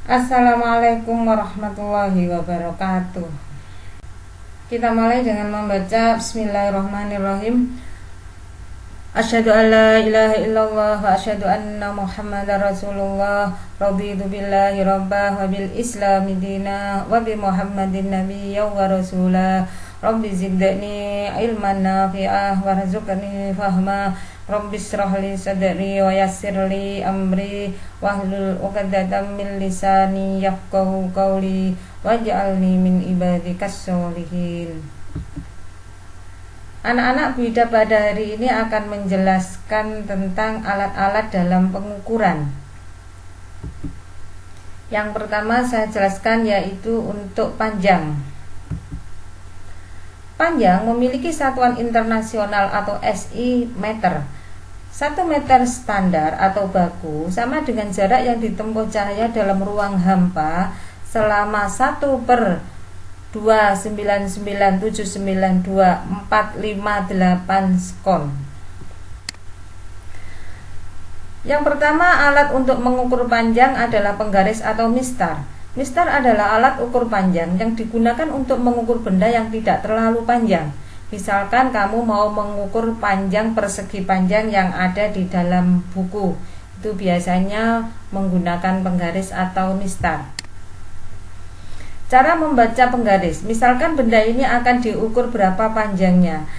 Assalamualaikum warahmatullahi wabarakatuh. Kita mulai dengan membaca Bismillahirrahmanirrahim. Asyhadu an la ilaha illallah wa asyhadu anna Muhammadar Rasulullah. Raditu billahi rabbah wa bil islami dina wa bi Muhammadin nabiyyan wa rasulah. Rabbi zidni ilman nafi'ah warzuqni fahma. Rabbi shrah li sadri wa yassir li amri wahlul 'uqdatam min lisani yafqahu qawli waj'alni min ibadikas sholihin. Anak-anak Bida pada hari ini akan menjelaskan tentang alat-alat dalam pengukuran. Yang pertama saya jelaskan yaitu untuk panjang. Panjang memiliki satuan internasional atau SI meter. 1 meter standar atau baku sama dengan jarak yang ditempuh cahaya dalam ruang hampa selama 1/299792458 skon. Yang pertama, alat untuk mengukur panjang adalah penggaris atau mistar. Mistar adalah alat ukur panjang yang digunakan untuk mengukur benda yang tidak terlalu panjang. Misalkan kamu mau mengukur panjang persegi panjang yang ada di dalam buku, itu biasanya menggunakan penggaris atau mistar. Cara membaca penggaris, misalkan benda ini akan diukur berapa panjangnya.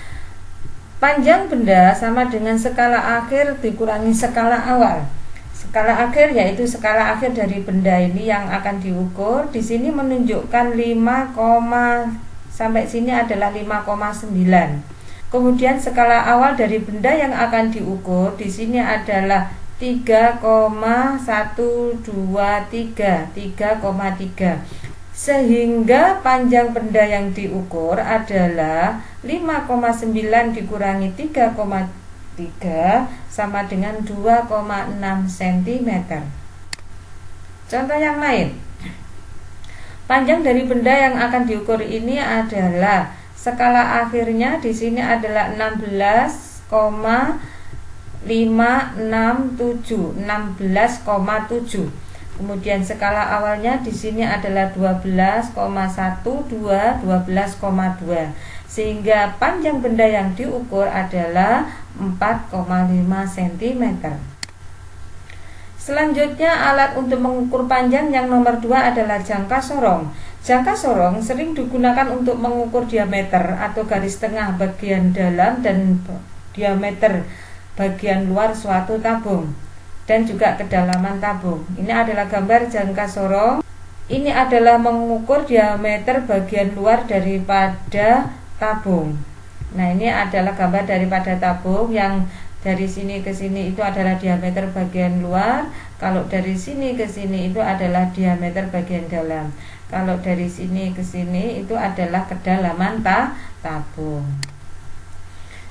Panjang benda sama dengan skala akhir dikurangi skala awal. Skala akhir yaitu skala akhir dari benda ini yang akan diukur. Di sini menunjukkan 5, sampai sini adalah 5,9. Kemudian skala awal dari benda yang akan diukur di sini adalah 3,123, 3,3. Sehingga panjang benda yang diukur adalah 5,9 dikurangi 3,3 sama dengan 2,6 cm. Contoh yang lain. Panjang dari benda yang akan diukur ini adalah skala akhirnya di sini adalah 16,567. Kemudian skala awalnya di sini adalah 12,12, 12,2. Sehingga panjang benda yang diukur adalah 4,5 cm. Selanjutnya, alat untuk mengukur panjang yang nomor 2 adalah jangka sorong. Jangka sorong sering digunakan untuk mengukur diameter atau garis tengah bagian dalam dan diameter bagian luar suatu tabung, dan juga kedalaman tabung. Ini adalah gambar jangka sorong. Ini adalah mengukur diameter bagian luar daripada tabung. Nah, ini adalah gambar daripada tabung yang dari sini ke sini itu adalah diameter bagian luar. Kalau dari sini ke sini itu adalah diameter bagian dalam. Kalau dari sini ke sini itu adalah kedalaman tabung.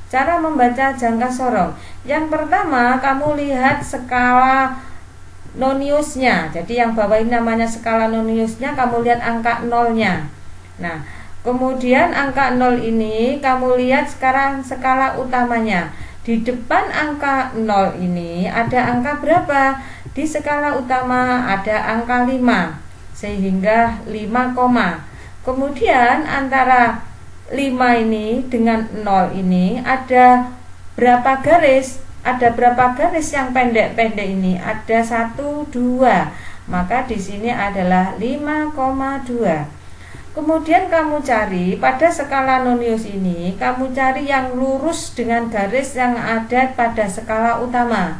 Cara membaca jangka sorong. Yang pertama, kamu lihat skala noniusnya. Jadi yang bawah ini namanya skala noniusnya, kamu lihat angka nolnya. Nah, kemudian angka 0 ini kamu lihat sekarang skala utamanya. Di depan angka 0 ini ada angka berapa? Di skala utama ada angka 5, sehingga 5, kemudian antara 5 ini dengan 0 ini ada berapa garis? Ada berapa garis yang pendek-pendek ini? Ada 1, 2. Maka di sini adalah 5,2. Kemudian kamu cari pada skala nonius ini, kamu cari yang lurus dengan garis yang ada pada skala utama.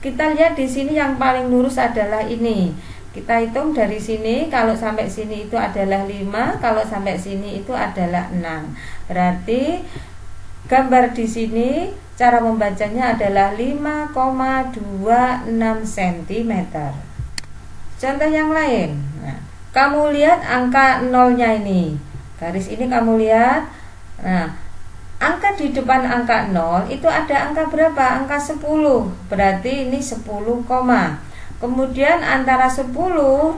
Kita lihat di sini yang paling lurus adalah ini. Kita hitung dari sini, kalau sampai sini itu adalah 5, kalau sampai sini itu adalah 6. Berarti gambar di sini cara membacanya adalah 5,26 cm. Contoh yang lain. Nah, kamu lihat angka nolnya ini. Garis ini kamu lihat. Nah, angka di depan angka 0 itu ada angka berapa? Angka 10. Berarti ini 10, kemudian antara 10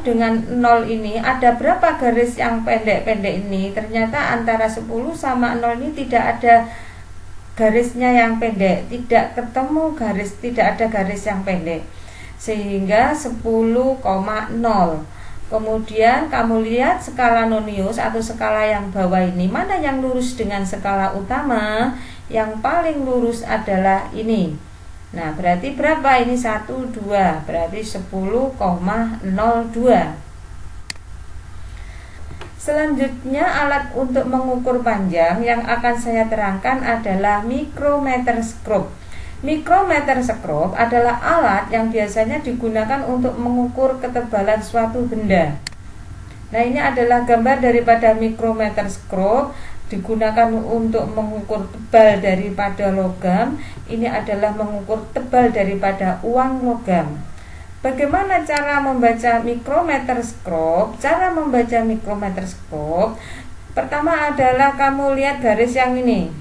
dengan 0 ini ada berapa garis yang pendek-pendek ini? Ternyata antara 10 sama 0 ini tidak ada garisnya yang pendek. Tidak ketemu garis, tidak ada garis yang pendek. sehingga 10,0. Kemudian kamu lihat skala nonius atau skala yang bawah ini, mana yang lurus dengan skala utama? Yang paling lurus adalah ini. Nah, berarti berapa ini? 1, 2, berarti 10,02. Selanjutnya alat untuk mengukur panjang yang akan saya terangkan adalah mikrometer skop. Mikrometer skop adalah alat yang biasanya digunakan untuk mengukur ketebalan suatu benda. Nah, ini adalah gambar daripada mikrometer skop, digunakan untuk mengukur tebal daripada logam. Ini adalah mengukur tebal daripada uang logam. Bagaimana cara membaca mikrometer skop? Cara membaca mikrometer skop, pertama adalah kamu lihat garis yang ini,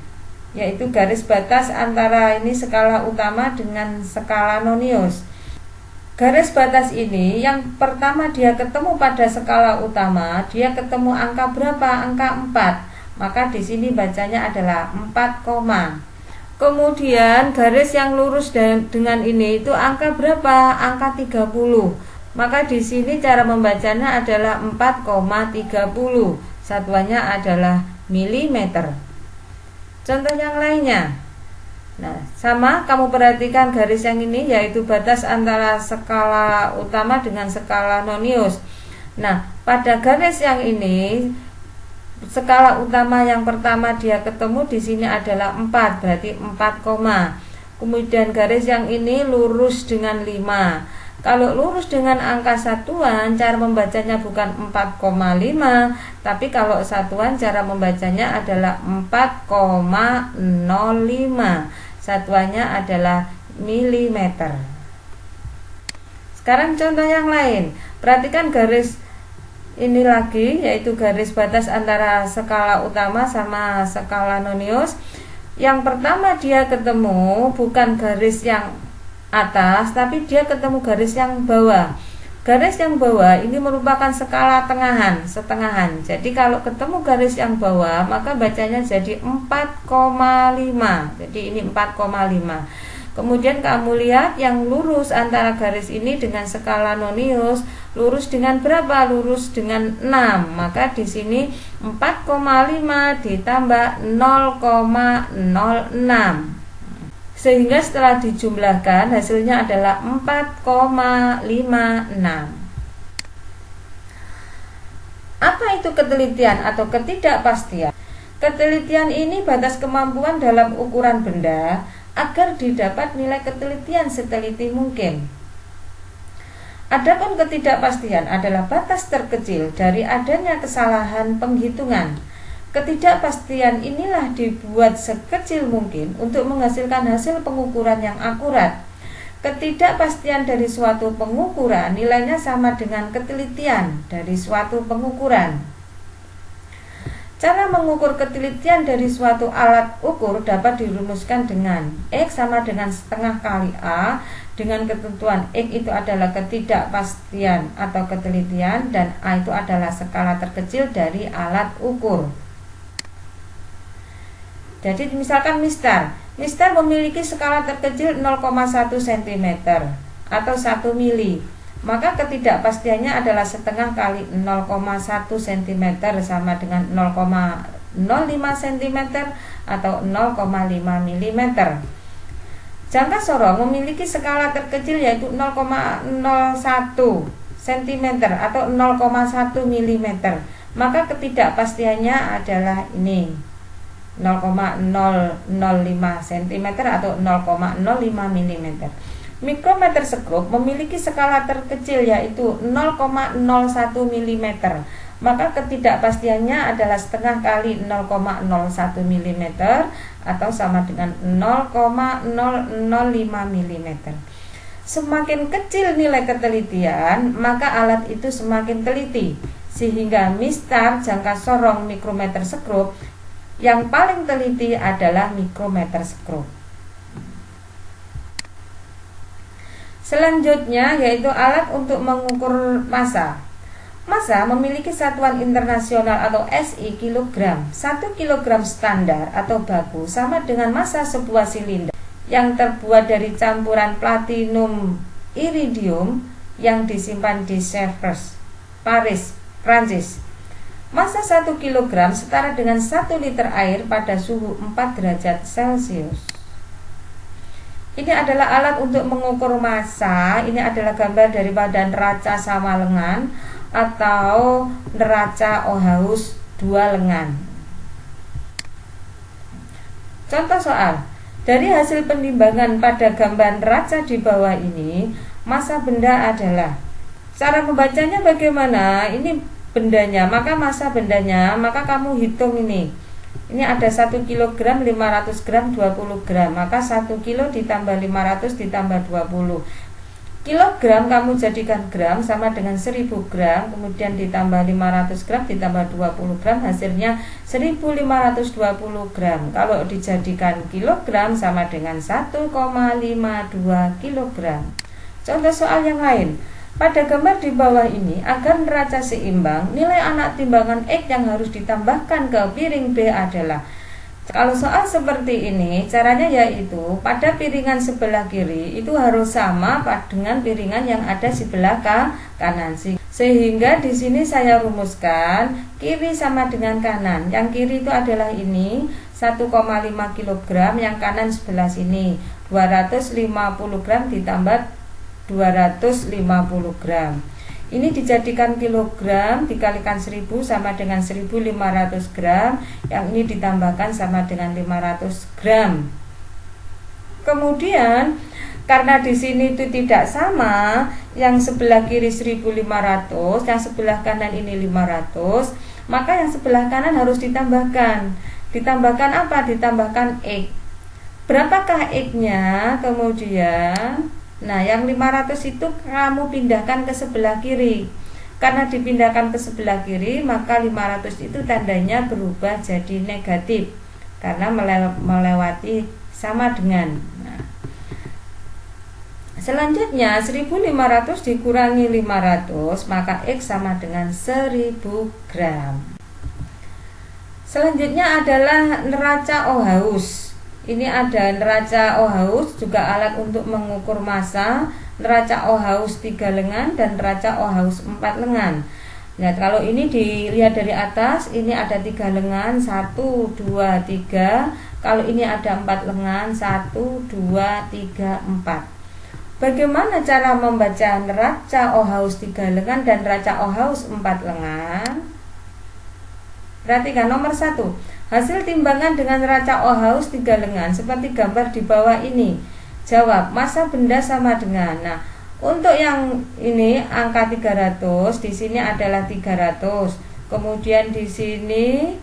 yaitu garis batas antara ini skala utama dengan skala nonius. Garis batas ini yang pertama dia ketemu pada skala utama, dia ketemu angka berapa? Angka 4. Maka di sini bacanya adalah 4, kemudian garis yang lurus dengan ini itu angka berapa? Angka 30. Maka di sini cara membacanya adalah 4,30. Satuannya adalah milimeter. Contoh yang lainnya. Nah, sama kamu perhatikan garis yang ini, yaitu batas antara skala utama dengan skala nonius. Nah, pada garis yang ini skala utama yang pertama dia ketemu di sini adalah 4, berarti 4, kemudian garis yang ini lurus dengan 5. Kalau lurus dengan angka satuan, cara membacanya bukan 4,5, tapi kalau satuan cara membacanya adalah 4,05. Satuannya adalah milimeter. Sekarang contoh yang lain. Perhatikan garis ini lagi, yaitu garis batas antara skala utama sama skala nonius. Yang pertama dia ketemu bukan garis yang atas, tapi dia ketemu garis yang bawah. Garis yang bawah ini merupakan skala setengahan. Jadi kalau ketemu garis yang bawah, maka bacanya jadi 4,5. Jadi ini 4,5. Kemudian kamu lihat yang lurus antara garis ini dengan skala nonius, lurus dengan berapa? Lurus dengan 6. Maka di sini 4,5 ditambah 0,06. Sehingga setelah dijumlahkan hasilnya adalah 4,56. Apa itu ketelitian atau ketidakpastian? Ketelitian ini batas kemampuan dalam ukuran benda agar didapat nilai ketelitian seteliti mungkin. Adapun ketidakpastian adalah batas terkecil dari adanya kesalahan penghitungan. Ketidakpastian inilah dibuat sekecil mungkin untuk menghasilkan hasil pengukuran yang akurat. Ketidakpastian dari suatu pengukuran nilainya sama dengan ketelitian dari suatu pengukuran. Cara mengukur ketelitian dari suatu alat ukur dapat dirumuskan dengan X sama dengan setengah kali A, dengan ketentuan X itu adalah ketidakpastian atau ketelitian dan A itu adalah skala terkecil dari alat ukur. Jadi misalkan Mister memiliki skala terkecil 0,1 cm atau 1 mili. Maka ketidakpastiannya adalah setengah kali 0,1 cm sama dengan 0,05 cm atau 0,5 mm. Jangka sorong memiliki skala terkecil yaitu 0,01 cm atau 0,1 mm. Maka ketidakpastiannya adalah ini 0,005 cm atau 0,05 mm. Mikrometer skop memiliki skala terkecil yaitu 0,01 mm. Maka ketidakpastiannya adalah setengah kali 0,01 mm atau sama dengan 0,005 mm. Semakin kecil nilai ketelitian, maka alat itu semakin teliti. Sehingga mistar jangka sorong mikrometer skop yang paling teliti adalah mikrometer skop. Selanjutnya yaitu alat untuk mengukur massa. Massa memiliki satuan internasional atau SI kilogram. 1 kilogram standar atau baku sama dengan massa sebuah silinder yang terbuat dari campuran platinum iridium yang disimpan di Sèvres, Paris, Prancis. Massa 1 kg setara dengan 1 liter air pada suhu 4 derajat Celcius. Ini adalah alat untuk mengukur massa. Ini adalah gambar daripada neraca sama lengan atau neraca Ohaus 2 lengan. Contoh soal. Dari hasil penimbangan pada gambar neraca di bawah ini, massa benda adalah. Cara membacanya bagaimana? Ini bendanya, maka massa bendanya, maka kamu hitung ini. Ini ada 1 kg, 500 gram, 20 gram. Maka 1 kilo ditambah 500 ditambah 20. Kilogram kamu jadikan gram sama dengan 1000 gram, kemudian ditambah 500 gram ditambah 20 gram, hasilnya 1520 gram. Kalau dijadikan kilogram sama dengan 1,52 kilogram. Contoh soal yang lain. Pada gambar di bawah ini, agar neraca seimbang, nilai anak timbangan X yang harus ditambahkan ke piring B adalah. Kalau soal seperti ini, caranya yaitu pada piringan sebelah kiri itu harus sama dengan piringan yang ada sebelah kanan. Sehingga di sini saya rumuskan kiri sama dengan kanan. Yang kiri itu adalah ini 1,5 kg, yang kanan sebelah sini 250 gram ditambah 250 gram. Ini dijadikan kilogram dikalikan 1000 sama dengan 1500 gram. Yang ini ditambahkan sama dengan 500 gram. Kemudian karena di sini itu tidak sama, yang sebelah kiri 1500, yang sebelah kanan ini 500, maka yang sebelah kanan harus ditambahkan. Ditambahkan apa? Ditambahkan X. Berapakah X-nya? Kemudian nah, yang 500 itu kamu pindahkan ke sebelah kiri. Karena dipindahkan ke sebelah kiri, maka 500 itu tandanya berubah jadi negatif karena melewati sama dengan. Nah, selanjutnya 1500 dikurangi 500, maka X sama dengan 1000 gram. Selanjutnya adalah neraca Ohaus. Ini ada neraca Ohaus, juga alat untuk mengukur massa. Neraca Ohaus 3 lengan dan neraca Ohaus 4 lengan. Nah, kalau ini dilihat dari atas, ini ada 3 lengan, 1, 2, 3. Kalau ini ada 4 lengan, 1, 2, 3, 4. Bagaimana cara membaca neraca Ohaus 3 lengan dan neraca Ohaus 4 lengan? Perhatikan nomor 1. Hasil timbangan dengan neraca Ohaus 3 lengan seperti gambar di bawah ini. Jawab, massa benda sama dengan. Nah, untuk yang ini angka 300, di sini adalah 300. Kemudian di sini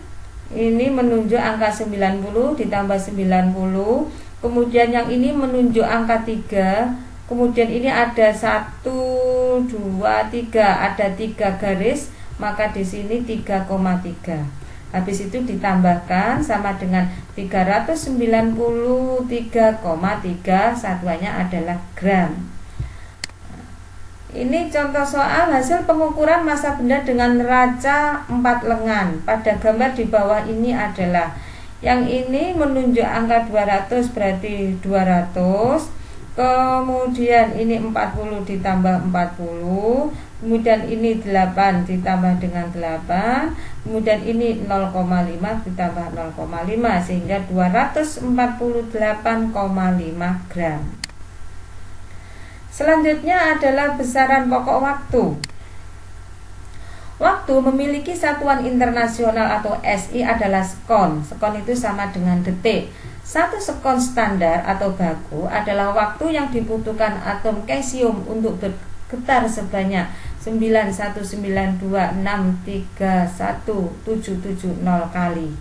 ini menunjuk angka 90 ditambah 90. Kemudian yang ini menunjuk angka 3. Kemudian ini ada 1, 2, 3, ada 3 garis, maka di sini 3,3. Habis itu ditambahkan sama dengan 393,3, satuannya adalah gram. Ini contoh soal hasil pengukuran massa benda dengan neraca 4 lengan. Pada gambar di bawah ini adalah yang ini menunjuk angka 200 berarti 200. Kemudian ini 40 ditambah 40. Kemudian ini 8 ditambah dengan 8. Kemudian ini 0,5 ditambah 0,5 sehingga 248,5 gram. Selanjutnya adalah besaran pokok waktu. Waktu memiliki satuan internasional atau SI adalah sekon. Sekon itu sama dengan detik. 1 sekon standar atau baku adalah waktu yang dibutuhkan atom cesium untuk bergetar sebanyak 919263170 kali.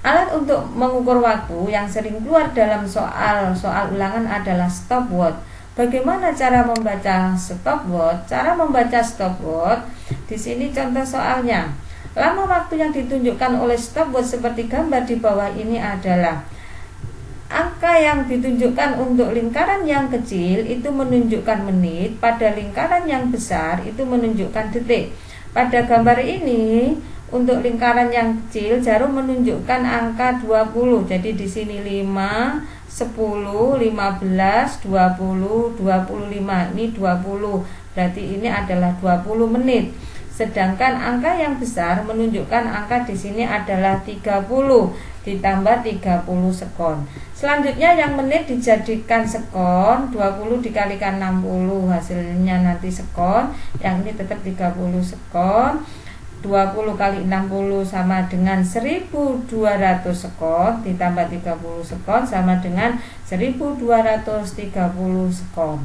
Alat untuk mengukur waktu yang sering keluar dalam soal ulangan adalah stopwatch. Bagaimana cara membaca stopwatch? Cara membaca stopwatch di sini contoh soalnya. Lama waktu yang ditunjukkan oleh stopwatch seperti gambar di bawah ini adalah angka yang ditunjukkan untuk lingkaran yang kecil itu menunjukkan menit, pada lingkaran yang besar itu menunjukkan detik. Pada gambar ini untuk lingkaran yang kecil, jarum menunjukkan angka 20. Jadi di sini 5, 10, 15, 20, 25. Ini 20. Berarti ini adalah 20 menit. Sedangkan angka yang besar menunjukkan angka di sini adalah 30 ditambah 30 sekon. Selanjutnya yang menit dijadikan sekon, 20 dikalikan 60 hasilnya nanti sekon. Yang ini tetap 30 sekon. 20 kali 60 sama dengan 1200 sekon ditambah 30 sekon sama dengan 1230 sekon.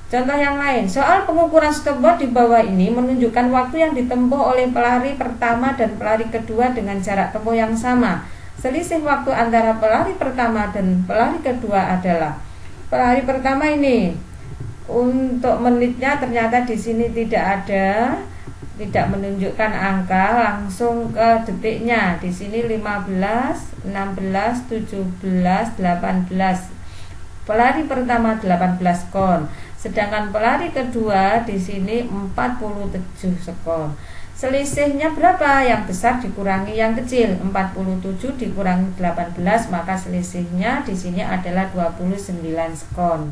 Contoh yang lain, soal pengukuran stopwatch di bawah ini menunjukkan waktu yang ditempuh oleh pelari pertama dan pelari kedua dengan jarak tempuh yang sama. Selisih waktu antara pelari pertama dan pelari kedua adalah, pelari pertama ini untuk menitnya ternyata di sini tidak ada, tidak menunjukkan angka, langsung ke detiknya. Di sini 15, 16, 17, 18. Pelari pertama 18 sekon. Sedangkan pelari kedua di sini 47 sekon. Selisihnya berapa? Yang besar dikurangi yang kecil. 47 dikurangi 18, maka selisihnya di sini adalah 29 sekon.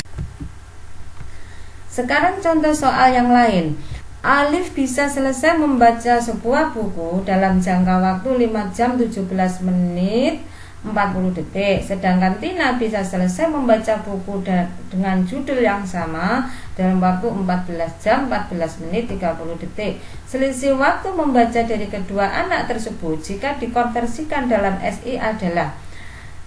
Sekarang contoh soal yang lain. Alif bisa selesai membaca sebuah buku dalam jangka waktu 5 jam 17 menit 40 detik. Sedangkan Tina bisa selesai membaca buku dengan judul yang sama dalam waktu 14 jam 14 menit 30 detik. Selisih waktu membaca dari kedua anak tersebut jika dikonversikan dalam SI adalah,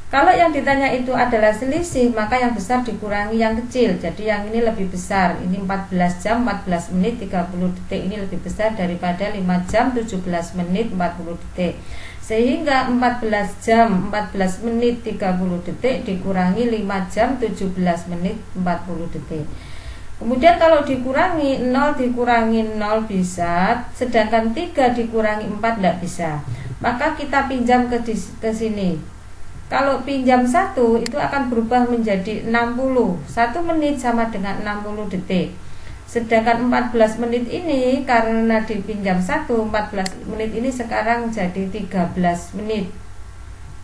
kalau yang ditanya itu adalah selisih, maka yang besar dikurangi yang kecil. Jadi yang ini lebih besar. Ini 14 jam 14 menit 30 detik. Ini lebih besar daripada 5 jam 17 menit 40 detik. Sehingga 14 jam 14 menit 30 detik dikurangi 5 jam 17 menit 40 detik. Kemudian kalau dikurangi 0 dikurangi 0 bisa, sedangkan 3 dikurangi 4 tidak bisa. Maka kita pinjam ke sini. Kalau pinjam 1 itu akan berubah menjadi 60. 1 menit sama dengan 60 detik. Sedangkan 14 menit ini karena dipinjam 1, 14 menit ini sekarang jadi 13 menit.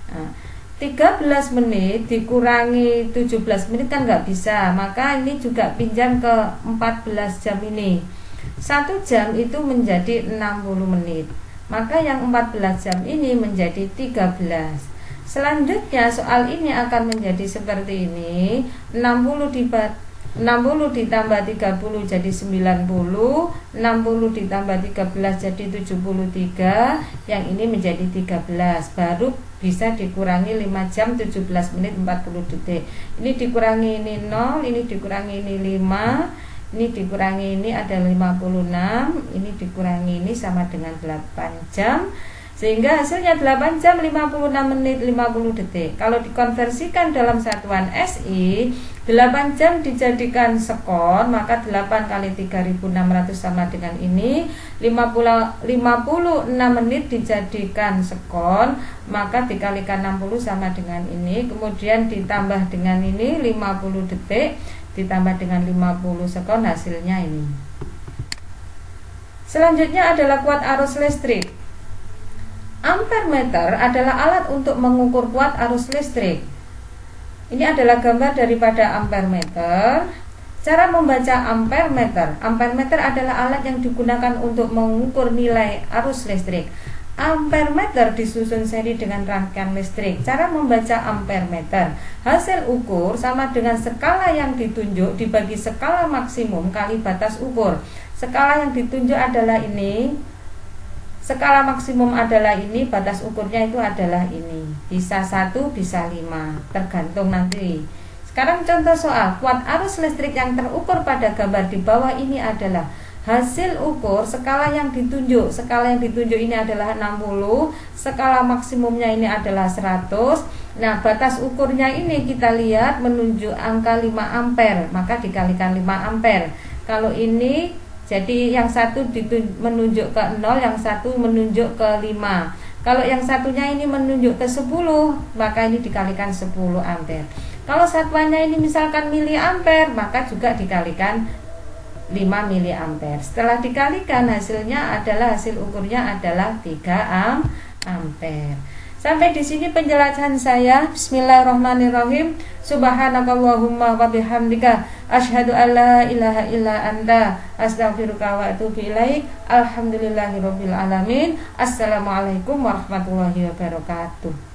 Nah, 13 menit dikurangi 17 menit kan nggak bisa. Maka ini juga pinjam ke 14 jam ini. 1 jam itu menjadi 60 menit. Maka yang 14 jam ini menjadi 13. Selanjutnya soal ini akan menjadi seperti ini. 60 ditambah 30 jadi 90, 60 ditambah 13 jadi 73. Yang ini menjadi 13. Baru bisa dikurangi 5 jam 17 menit 40 detik. Ini dikurangi ini 0, ini dikurangi ini 5, ini dikurangi ini ada 56, ini dikurangi ini sama dengan 8 jam. Sehingga hasilnya 8 jam 56 menit 50 detik. Kalau dikonversikan dalam satuan SI, 8 jam dijadikan sekon, maka 8 kali 3600 sama dengan ini. 56 menit dijadikan sekon, maka dikalikan 60 sama dengan ini. Kemudian ditambah dengan ini 50 detik, ditambah dengan 50 sekon, hasilnya ini. Selanjutnya adalah kuat arus listrik. Ampermeter adalah alat untuk mengukur kuat arus listrik. Ini adalah gambar daripada ampermeter. Cara membaca ampermeter. Ampermeter adalah alat yang digunakan untuk mengukur nilai arus listrik. Ampermeter disusun seri dengan rangkaian listrik. Cara membaca ampermeter. Hasil ukur sama dengan skala yang ditunjuk dibagi skala maksimum kali batas ukur. Skala yang ditunjuk adalah ini. Skala maksimum adalah ini, batas ukurnya itu adalah ini. Bisa 1, bisa 5, tergantung nanti. Sekarang contoh soal, kuat arus listrik yang terukur pada gambar di bawah ini adalah hasil ukur skala yang ditunjuk. Skala yang ditunjuk ini adalah 60, skala maksimumnya ini adalah 100. Nah, batas ukurnya ini kita lihat menunjuk angka 5 ampere, maka dikalikan 5 ampere. Kalau ini jadi yang satu menunjuk ke 0, yang satu menunjuk ke 5. Kalau yang satunya ini menunjuk ke 10, maka ini dikalikan 10 ampere. Kalau satuannya ini misalkan miliampere, maka juga dikalikan 5 miliampere. Setelah dikalikan hasilnya adalah hasil ukurnya adalah 3 ampere. Sampai di sini penjelasan saya. Bismillahirrahmanirrahim. Subhanakallahumma wa bihamdika asyhadu an la ilaha illa anta astaghfiruka wa atubu ilaik. Alhamdulillahirabbil alamin. Assalamualaikum warahmatullahi wabarakatuh.